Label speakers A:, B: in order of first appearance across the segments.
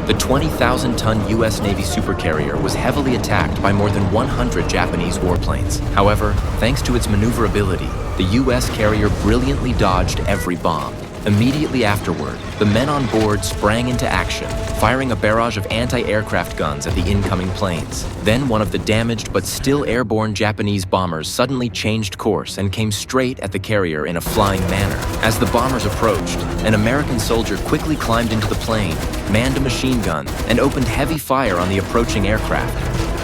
A: The 20,000-ton U.S. Navy supercarrier was heavily attacked by more than 100 Japanese warplanes. However, thanks to its maneuverability, the U.S. carrier brilliantly dodged every bomb. Immediately afterward, the men on board sprang into action, firing a barrage of anti-aircraft guns at the incoming planes. Then one of the damaged but still airborne Japanese bombers suddenly changed course and came straight at the carrier in a flying manner. As the bombers approached, an American soldier quickly climbed into the plane, manned a machine gun, and opened heavy fire on the approaching aircraft.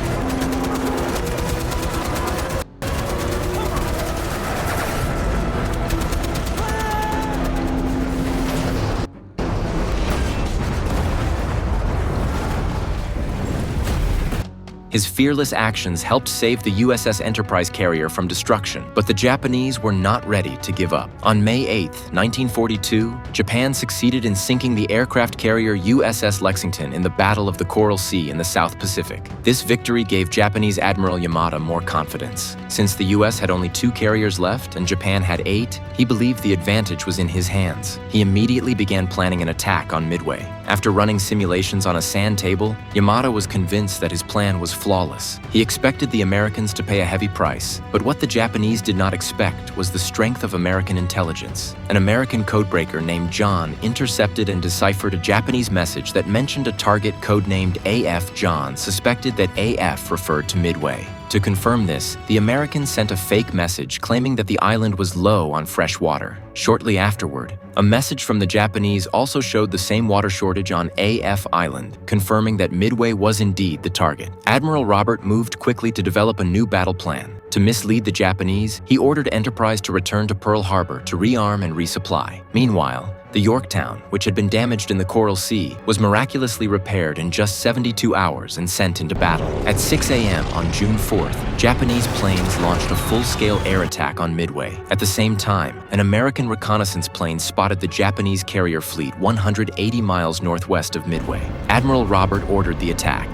A: His fearless actions helped save the USS Enterprise carrier from destruction, but the Japanese were not ready to give up. On May 8, 1942, Japan succeeded in sinking the aircraft carrier USS Lexington in the Battle of the Coral Sea in the South Pacific. This victory gave Japanese Admiral Yamada more confidence. Since the US had only 2 carriers left and Japan had 8, he believed the advantage was in his hands. He immediately began planning an attack on Midway. After running simulations on a sand table, Yamada was convinced that his plan was flawless. He expected the Americans to pay a heavy price, but what the Japanese did not expect was the strength of American intelligence. An American codebreaker named John intercepted and deciphered a Japanese message that mentioned a target codenamed AF. John suspected that AF referred to Midway. To confirm this, the Americans sent a fake message claiming that the island was low on fresh water. Shortly afterward, a message from the Japanese also showed the same water shortage on AF Island, confirming that Midway was indeed the target. Admiral Robert moved quickly to develop a new battle plan. To mislead the Japanese, he ordered Enterprise to return to Pearl Harbor to rearm and resupply. Meanwhile, the Yorktown, which had been damaged in the Coral Sea, was miraculously repaired in just 72 hours and sent into battle. At 6 a.m. on June 4th, Japanese planes launched a full-scale air attack on Midway. At the same time, an American reconnaissance plane spotted the Japanese carrier fleet 180 miles northwest of Midway. Admiral Robert ordered the attack.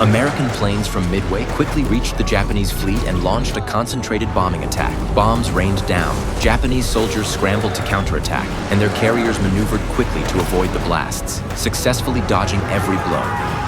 A: American planes from Midway quickly reached the Japanese fleet and launched a concentrated bombing attack. Bombs rained down, Japanese soldiers scrambled to counterattack, and their carriers maneuvered quickly to avoid the blasts, successfully dodging every blow.